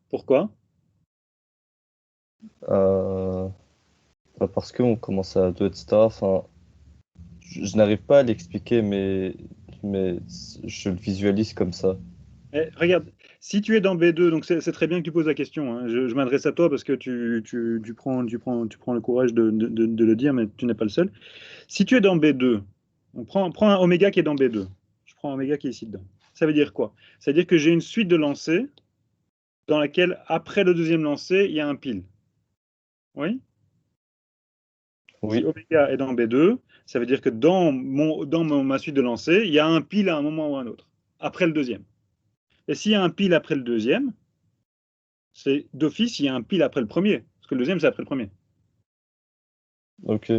Pourquoi? Euh, Parce qu'on commence à 2, etc. Enfin, je n'arrive pas à l'expliquer, mais je le visualise comme ça. Regarde, si tu es dans B2, donc c'est très bien que tu poses la question, hein. Je m'adresse à toi parce que tu prends le courage de le dire, mais tu n'es pas le seul. Si tu es dans B2, on prend un oméga qui est dans B2. Je prends un oméga qui est ici dedans. Ça veut dire quoi? Ça veut dire que j'ai une suite de lancers dans laquelle, après le deuxième lancer, il y a un pile. Oui? Si Oui, oméga est dans B2, ça veut dire que dans ma suite de lancers, il y a un pile à un moment ou à un autre, après le deuxième. Et s'il y a un pile après le deuxième, c'est d'office, il y a un pile après le premier. Parce que le deuxième, c'est après le premier. ok.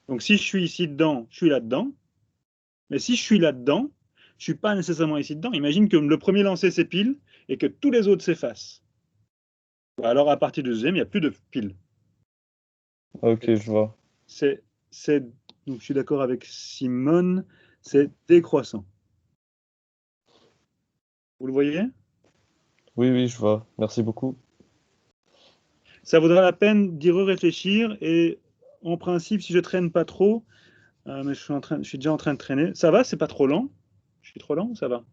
Donc si je suis ici dedans, je suis là-dedans. Mais si je suis là-dedans, je suis pas nécessairement ici dedans. Imagine que le premier lancé, c'est pile et que tous les autres s'effacent. Alors à partir du deuxième, il n'y a plus de pile. Ok, je vois. C'est, donc je suis d'accord avec Simone, c'est décroissant. Vous le voyez? Oui, oui, je vois. Merci beaucoup. Ça vaudra la peine d'y réfléchir et en principe, si je traîne pas trop, mais je suis déjà en train de traîner. Ça va, c'est pas trop lent? Je suis trop lent ou ça va?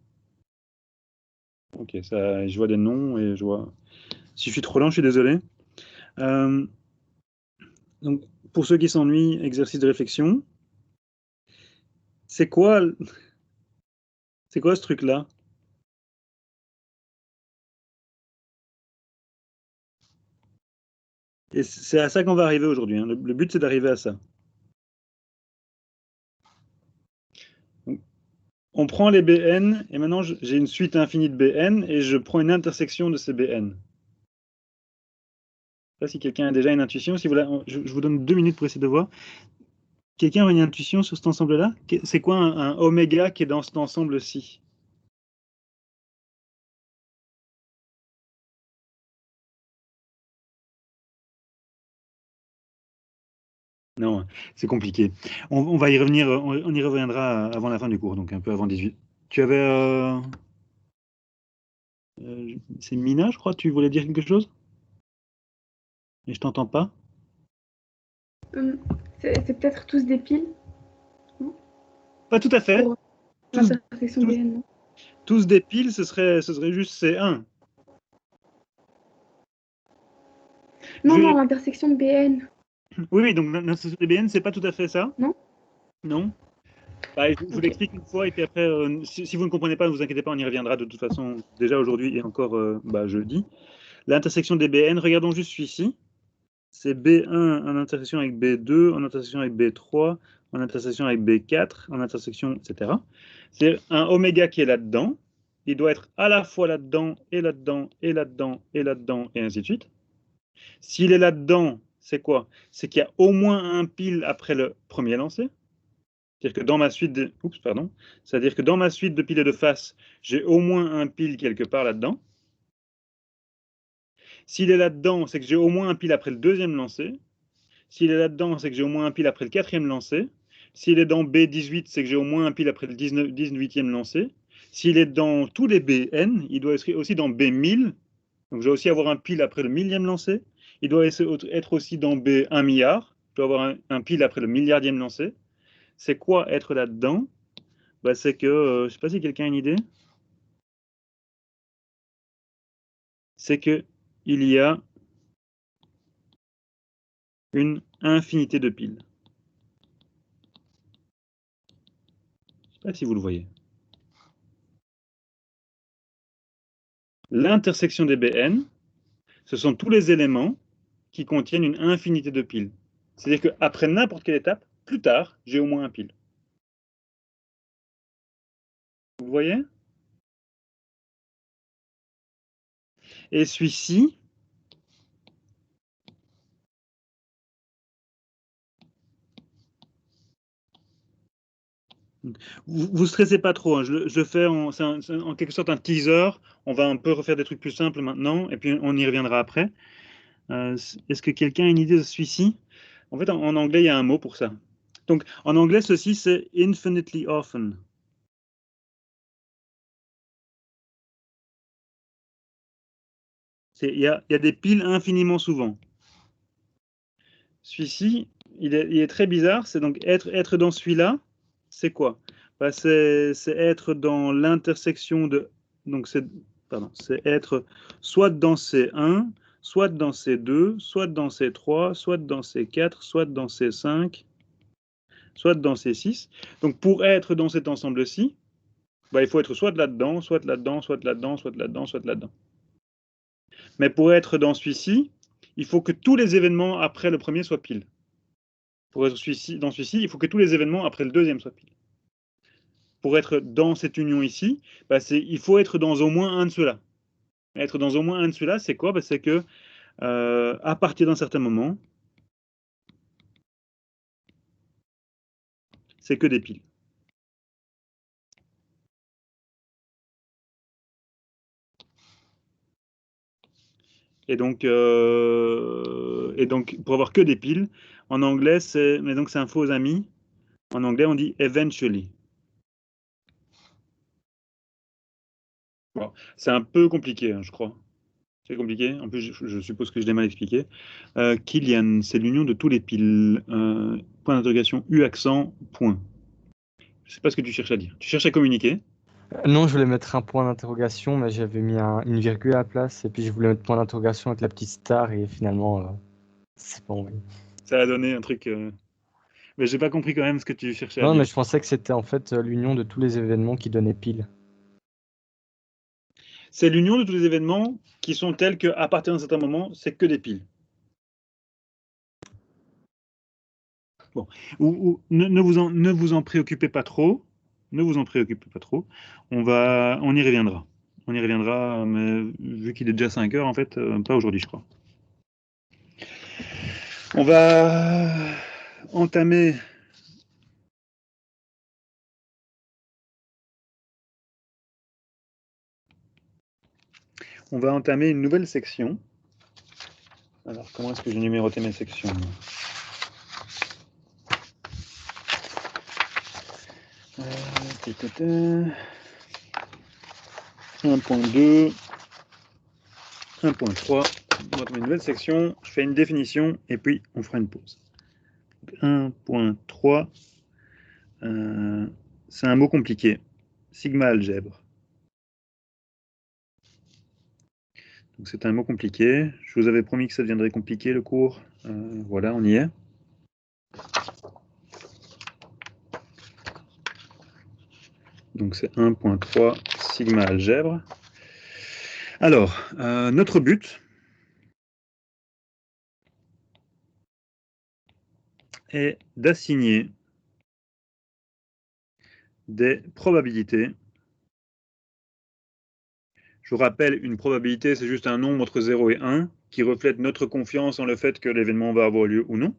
Ok, ça, je vois des noms et je vois. Si je suis trop lent, je suis désolé. Euh, donc, pour ceux qui s'ennuient, exercice de réflexion. C'est quoi, c'est quoi ce truc-là? Et c'est à ça qu'on va arriver aujourd'hui, hein. Le but, c'est d'arriver à ça. Donc, on prend les BN et maintenant j'ai une suite infinie de BN et je prends une intersection de ces BN. Je sais pas si quelqu'un a déjà une intuition. Si vous je vous donne 2 minutes pour essayer de voir. Quelqu'un a une intuition sur cet ensemble-là? C'est quoi un oméga qui est dans cet ensemble-ci? Non, c'est compliqué. On va y revenir, on y reviendra avant la fin du cours, donc un peu avant 18. Tu avais. C'est Mina, je crois, tu voulais dire quelque chose? Et je t'entends pas. C'est peut-être tous des piles Pas tout à fait. pour Tous, l'intersection tous, BN, non? tous des piles, ce serait juste C1. Non, Je- non, l'intersection de BN, Oui, oui, donc l'intersection des BN, c'est pas tout à fait ça? non? Non? Bah, je vous Ok. l'explique une fois, et puis après, si vous ne comprenez pas, ne vous inquiétez pas, on y reviendra de toute façon, déjà aujourd'hui et encore jeudi. L'intersection des BN, regardons juste celui-ci. C'est B1 en intersection avec B2, en intersection avec B3, en intersection avec B4, en intersection, etc. C'est un oméga qui est là-dedans. Il doit être à la fois là-dedans, et là-dedans, et là-dedans, et là-dedans, et ainsi de suite. S'il est là-dedans, c'est quoi? C'est qu'il y a au moins un pile après le premier lancé. C'est-à-dire que dans ma suite de... Oups, pardon. C'est-à-dire que dans ma suite de piles et de faces, j'ai au moins un pile quelque part là-dedans. S'il est là-dedans, c'est que j'ai au moins un pile après le deuxième lancer. S'il est là-dedans, c'est que j'ai au moins un pile après le quatrième lancer. S'il est dans B18, c'est que j'ai au moins un pile après le 18e lancer. S'il est dans tous les BN, il doit être aussi dans B1000. Donc je dois aussi avoir un pile après le 1000e lancer. Il doit être aussi dans B1 milliard. Je dois avoir un pile après le milliardième lancer. C'est quoi être là-dedans? Bah, c'est que, je ne sais pas si quelqu'un a une idée. C'est que il y a une infinité de piles. Je ne sais pas si vous le voyez. L'intersection des BN, ce sont tous les éléments qui contiennent une infinité de piles. C'est-à-dire qu'après n'importe quelle étape, plus tard, j'ai au moins un pile. Vous voyez? Et celui-ci, vous stressez pas trop, hein. Je fais c'est en quelque sorte un teaser. On va un peu refaire des trucs plus simples maintenant, et puis on y reviendra après. Est-ce que quelqu'un a une idée de celui-ci? En fait, en anglais, il y a un mot pour ça. Donc, en anglais, ceci, c'est infinitely often. Il y a des piles infiniment souvent. Celui-ci, il est très bizarre. C'est donc être dans celui-là, c'est quoi? Bah, c'est être dans l'intersection de... Donc, c'est être soit dans C1, soit dans C2, soit dans C3, soit dans C4, soit dans C5, soit dans C6. Donc, pour être dans cet ensemble-ci, bah, il faut être soit là-dedans, soit là-dedans, soit là-dedans, soit là-dedans, soit là-dedans. Mais pour être dans celui-ci, il faut que tous les événements après le premier soient pile. Pour être dans celui-ci, il faut que tous les événements après le deuxième soient pile. Pour être dans cette union ici, bah, il faut être dans au moins un de ceux-là. Être dans au moins un de ceux-là, c'est quoi? Bah, c'est que à partir d'un certain moment, c'est que des piles. Et donc, pour avoir que des piles, en anglais, mais donc c'est un faux ami. En anglais, on dit eventually. Bon, c'est un peu compliqué, hein, je crois. C'est compliqué. En plus, je suppose que je l'ai mal expliqué. Kilian, c'est l'union de tous les piles. Point d'interrogation, U accent, point. Je ne sais pas ce que tu cherches à dire. Tu cherches à communiquer? Non, je voulais mettre un point d'interrogation, mais j'avais mis une virgule à la place, et puis je voulais mettre point d'interrogation avec la petite star, et finalement, c'est pas envoyé. Ça a donné un truc... Mais j'ai pas compris quand même ce que tu cherchais à Non, dire. mais je pensais que c'était en fait l'union de tous les événements qui donnaient pile. C'est l'union de tous les événements qui sont tels qu'à partir d'un certain moment, c'est que des piles. Bon. Ne vous en préoccupez pas trop. Ne vous en préoccupez pas trop. On y reviendra. On y reviendra, mais vu qu'il est déjà 5 heures, en fait, pas aujourd'hui, je crois. On va entamer... On va entamer une nouvelle section. Alors, comment est-ce que j'ai numéroté mes sections? 1.2, 1.3, on va trouver une nouvelle section, je fais une définition et puis on fera une pause. 1.3, c'est un mot compliqué, sigma algèbre. Donc c'est un mot compliqué, je vous avais promis que ça deviendrait compliqué le cours, voilà, on y est. Donc c'est 1.3 sigma algèbre. Alors, notre but est d'assigner des probabilités. Je vous rappelle, une probabilité, c'est juste un nombre entre 0 et 1 qui reflète notre confiance en le fait que l'événement va avoir lieu ou non,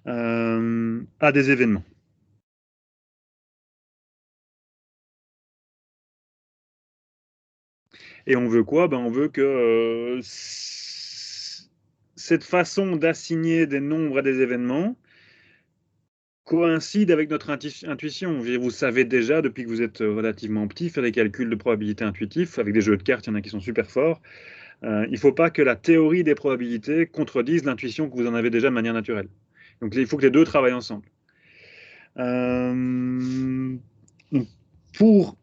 à des événements. Et on veut quoi? On veut que cette façon d'assigner des nombres à des événements coïncide avec notre intuition. Vous savez déjà, depuis que vous êtes relativement petit, faire des calculs de probabilité intuitifs. Avec des jeux de cartes, il y en a qui sont super forts. Il ne faut pas que la théorie des probabilités contredise l'intuition que vous en avez déjà de manière naturelle. Donc il faut que les deux travaillent ensemble. Donc, pour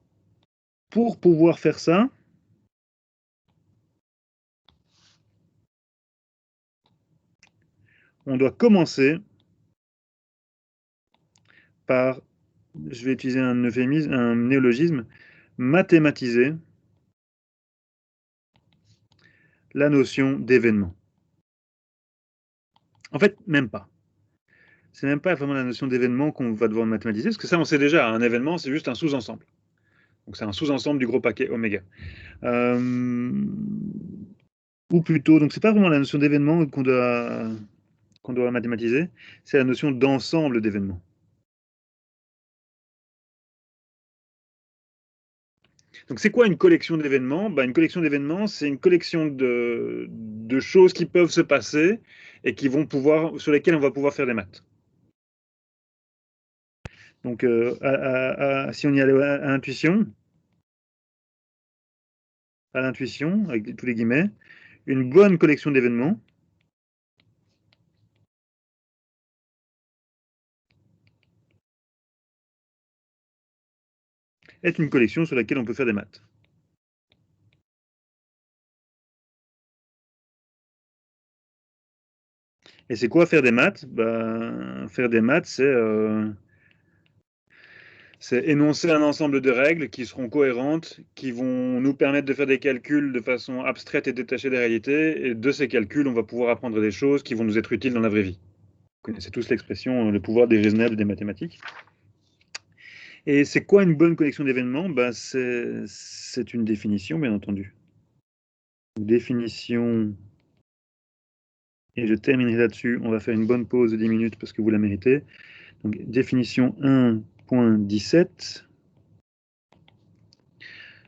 pouvoir faire ça, on doit commencer par, je vais utiliser un euphémisme, un néologisme, mathématiser la notion d'événement. En fait, même pas. C'est même pas vraiment la notion d'événement qu'on va devoir mathématiser, parce que ça, on sait déjà, un événement, c'est juste un sous-ensemble. Donc c'est un sous-ensemble du gros paquet oméga. Ou plutôt, donc c'est pas vraiment la notion d'événement qu'on doit mathématiser, c'est la notion d'ensemble d'événements. Donc c'est quoi une collection d'événements? Une collection d'événements, c'est une collection de choses qui peuvent se passer et sur lesquelles on va pouvoir faire des maths. Donc si on y allait à l'intuition, avec tous les guillemets, une bonne collection d'événements est une collection sur laquelle on peut faire des maths. Et c'est quoi faire des maths? Faire des maths, c'est énoncer un ensemble de règles qui seront cohérentes, qui vont nous permettre de faire des calculs de façon abstraite et détachée des réalités. Et de ces calculs, on va pouvoir apprendre des choses qui vont nous être utiles dans la vraie vie. Vous connaissez tous l'expression « le pouvoir déraisonnable des mathématiques ». Et c'est quoi une bonne collection d'événements? C'est une définition, bien entendu. Définition, et je terminerai là-dessus. On va faire une bonne pause de 10 minutes parce que vous la méritez. Donc, définition 1.17.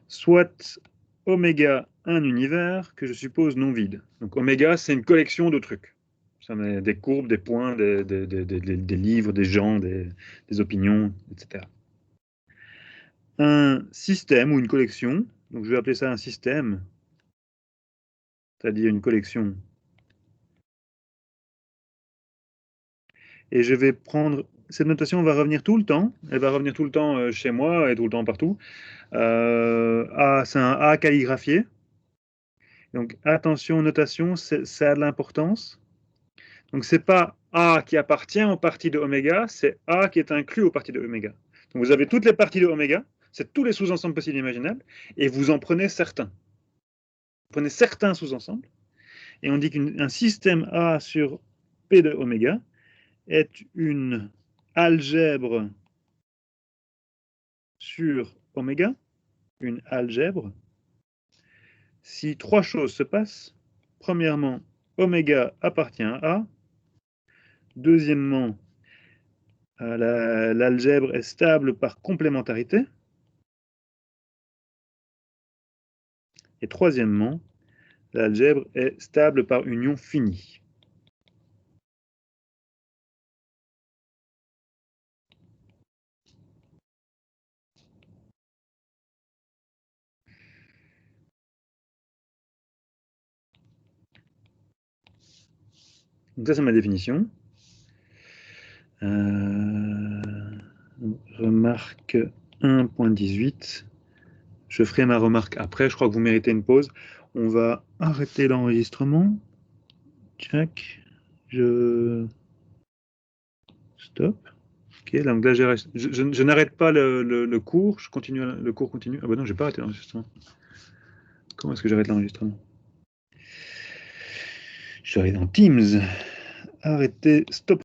Soit oméga un univers que je suppose non vide. Donc oméga, c'est une collection de trucs. Ça met des courbes, des points, des livres, des gens, des opinions, etc. Un système ou une collection, donc je vais appeler ça un système, c'est-à-dire une collection. Et je vais prendre, cette notation va revenir tout le temps, elle va revenir tout le temps chez moi et tout le temps partout. C'est un A calligraphié. Donc attention, notation, ça a de l'importance. Donc c'est pas A qui appartient aux parties de oméga, c'est A qui est inclus aux parties de oméga. Donc vous avez toutes les parties de oméga, c'est tous les sous-ensembles possibles et imaginables, et vous en prenez certains. Vous prenez certains sous-ensembles, et on dit qu'un système A sur P de oméga est une algèbre sur oméga, une algèbre, si trois choses se passent. Premièrement, oméga appartient à A. Deuxièmement, l'algèbre est stable par complémentarité. Et troisièmement, l'algèbre est stable par union finie. Donc ça, c'est ma définition. Remarque 1.18. Je ferai ma remarque après. Je crois que vous méritez une pause. On va arrêter l'enregistrement. Check. Stop. Ok, donc là, je n'arrête pas le cours. Je continue. Le cours continue. Ah bah non, j'ai pas arrêté l'enregistrement. Comment est-ce que j'arrête l'enregistrement? Je vais aller dans Teams. Arrêter. Stop.